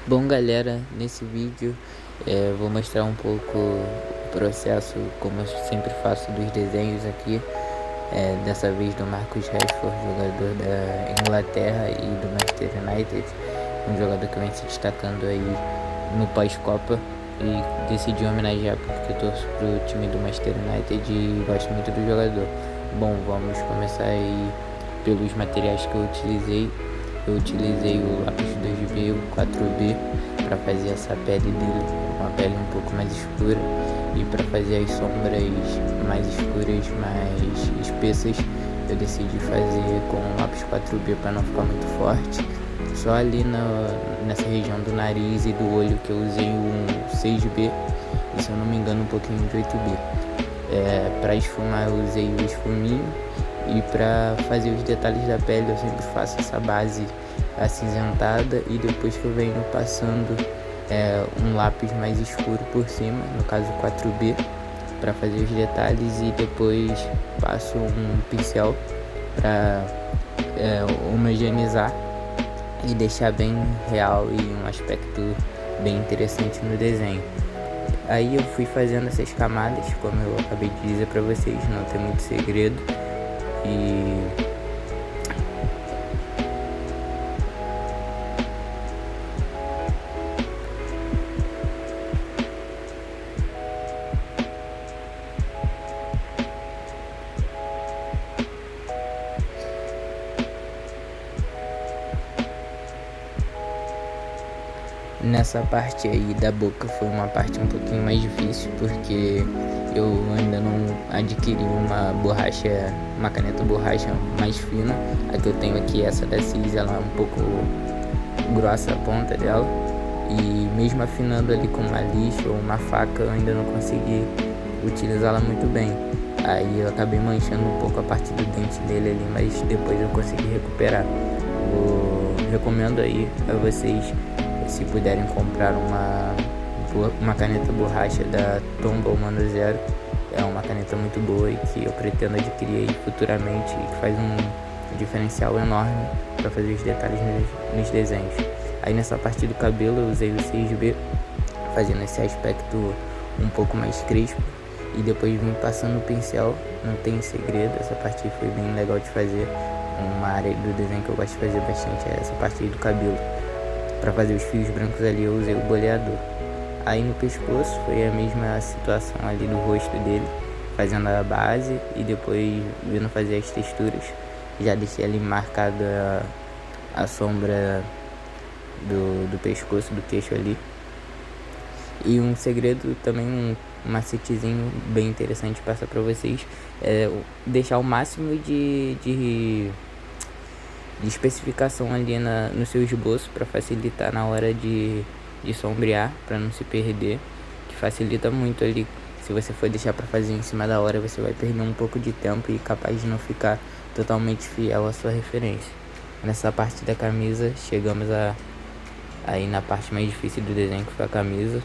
Bom galera, nesse vídeo vou mostrar um pouco o processo, como eu sempre faço, dos desenhos aqui, dessa vez do Marcus Rashford, jogador da Inglaterra e do Manchester United, um jogador que vem se destacando aí no pós-Copa, e decidi homenagear porque eu torço pro time do Manchester United e gosto muito do jogador. Bom, vamos começar aí pelos materiais que eu utilizei. Eu utilizei o lápis 2B, o 4B, para fazer essa pele dele, uma pele um pouco mais escura, e para fazer as sombras mais escuras, mais espessas, eu decidi fazer com o lápis 4B para não ficar muito forte. Só ali nessa região do nariz e do olho que eu usei um 6B, e se eu não me engano um pouquinho de 8B. Para esfumar eu usei o esfuminho, e para fazer os detalhes da pele eu sempre faço essa base acinzentada e depois que eu venho passando um lápis mais escuro por cima, no caso 4B, para fazer os detalhes, e depois passo um pincel para homogeneizar e deixar bem real e um aspecto bem interessante no desenho. Aí eu fui fazendo essas camadas, como eu acabei de dizer para vocês, não tem muito segredo. E nessa parte aí da boca foi uma parte um pouquinho mais difícil, porque eu ainda não adquiri uma caneta borracha mais fina. A que eu tenho aqui, essa da CIS, ela é um pouco grossa a ponta dela, e mesmo afinando ali com uma lixa ou uma faca, eu ainda não consegui utilizá-la muito bem. Aí eu acabei manchando um pouco a parte do dente dele ali, mas depois eu consegui recuperar. Recomendo aí a vocês, se puderem comprar uma caneta borracha da Tombow Mano Zero. É uma caneta muito boa e que eu pretendo adquirir aí futuramente, e que faz um diferencial enorme para fazer os detalhes nos desenhos. Aí nessa parte do cabelo eu usei o 6B, fazendo esse aspecto um pouco mais crespo, e depois vim passando o pincel. Não tem segredo, essa parte foi bem legal de fazer. Uma área do desenho que eu gosto de fazer bastante é essa parte aí do cabelo. Para fazer os fios brancos ali eu usei o boleador. Aí no pescoço foi a mesma situação ali do rosto dele, fazendo a base e depois vindo fazer as texturas. Já deixei ali marcada a sombra do pescoço, do queixo ali. E um segredo também, um macetezinho bem interessante de passar para vocês, é deixar o máximo de especificação ali no seu esboço, para facilitar na hora de sombrear, para não se perder, que facilita muito ali. Se você for deixar para fazer em cima da hora, você vai perder um pouco de tempo e capaz de não ficar totalmente fiel à sua referência. Nessa parte da camisa, chegamos aí na parte mais difícil do desenho, que foi a camisa.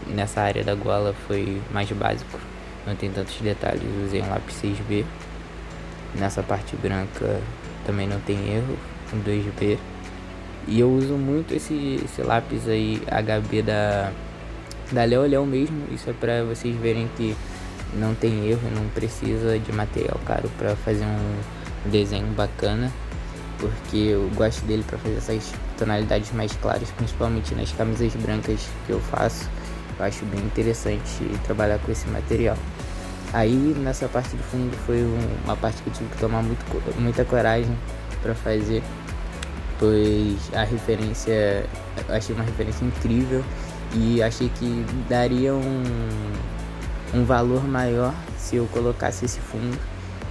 Nessa área da gola foi mais básico, não tem tantos detalhes, usei um lápis 6B. Nessa parte branca também não tem erro, um 2B. E eu uso muito esse lápis aí HB da Léo mesmo. Isso é pra vocês verem que não tem erro, não precisa de material caro pra fazer um desenho bacana, porque eu gosto dele pra fazer essas tonalidades mais claras, principalmente nas camisas brancas que eu faço. Eu acho bem interessante trabalhar com esse material. Aí nessa parte do fundo foi uma parte que eu tive que tomar muita coragem para fazer, pois a referência, eu achei uma referência incrível, e achei que daria um valor maior se eu colocasse esse fundo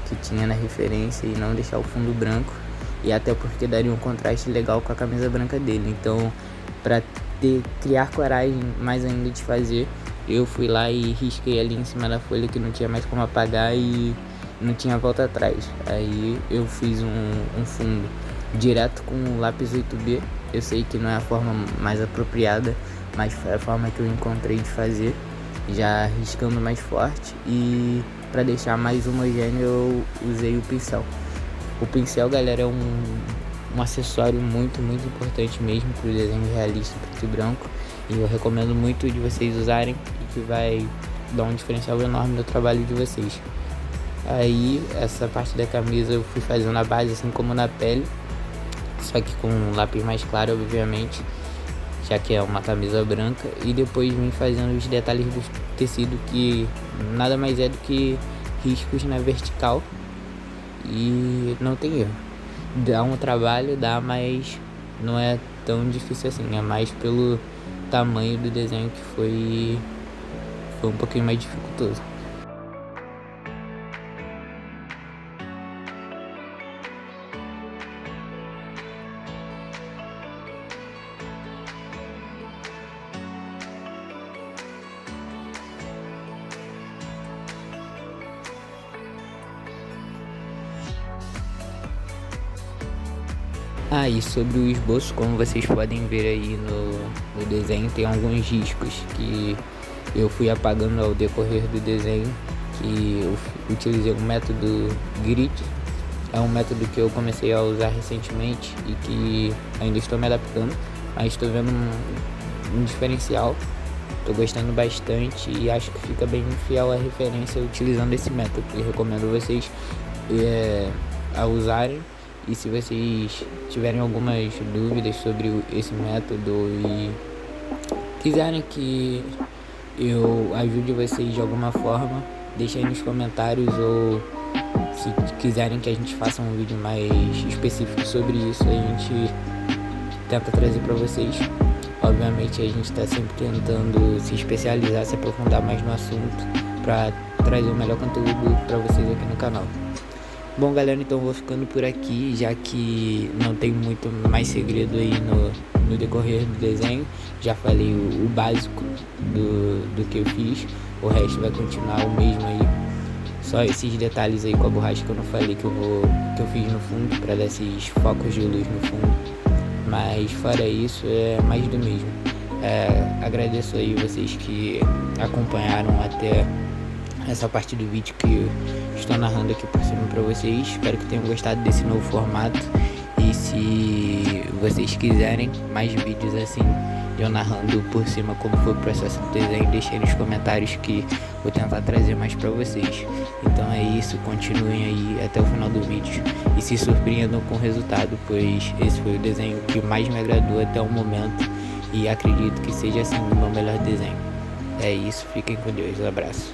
que tinha na referência e não deixar o fundo branco, e até porque daria um contraste legal com a camisa branca dele. Então, para criar coragem mais ainda de fazer, eu fui lá e risquei ali em cima da folha que não tinha mais como apagar e não tinha volta atrás. Aí eu fiz um fundo direto com o lápis 8B. Eu sei que não é a forma mais apropriada, mas foi a forma que eu encontrei de fazer, já riscando mais forte, e para deixar mais homogêneo eu usei o pincel. O pincel, galera, é um acessório muito importante mesmo para o desenho realista preto e branco, e eu recomendo muito de vocês usarem, e que vai dar um diferencial enorme no trabalho de vocês. Aí essa parte da camisa eu fui fazendo na base, assim como na pele, só que com um lápis mais claro, obviamente, já que é uma camisa branca, e depois vim fazendo os detalhes do tecido, que nada mais é do que riscos na vertical, e não tem erro. Dá um trabalho, dá, mas não é tão difícil assim, é mais pelo tamanho do desenho que foi um pouquinho mais dificultoso. E sobre o esboço, como vocês podem ver aí no desenho, tem alguns riscos que eu fui apagando ao decorrer do desenho, que eu utilizei um método grid. É um método que eu comecei a usar recentemente e que ainda estou me adaptando, mas estou vendo um diferencial, estou gostando bastante e acho que fica bem fiel à referência utilizando esse método, e recomendo vocês a usarem. E se vocês tiverem algumas dúvidas sobre esse método e quiserem que eu ajude vocês de alguma forma, deixem aí nos comentários, ou se quiserem que a gente faça um vídeo mais específico sobre isso, a gente tenta trazer para vocês. Obviamente a gente está sempre tentando se especializar, se aprofundar mais no assunto para trazer o melhor conteúdo para vocês aqui no canal. Bom, galera, então eu vou ficando por aqui, já que não tem muito mais segredo aí no decorrer do desenho. Já falei o básico do que eu fiz, o resto vai continuar o mesmo aí. Só esses detalhes aí com a borracha que eu não falei, que eu fiz no fundo, para dar esses focos de luz no fundo. Mas fora isso, é mais do mesmo. Agradeço aí vocês que acompanharam até essa parte do vídeo que eu estou narrando aqui por cima para vocês. Espero que tenham gostado desse novo formato, e se vocês quiserem mais vídeos assim, eu narrando por cima como foi o processo do desenho, deixem nos comentários que vou tentar trazer mais para vocês. Então é isso, continuem aí até o final do vídeo e se surpreendam com o resultado, pois esse foi o desenho que mais me agradou até o momento, e acredito que seja assim o meu melhor desenho. É isso, fiquem com Deus, um abraço.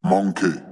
Monkey.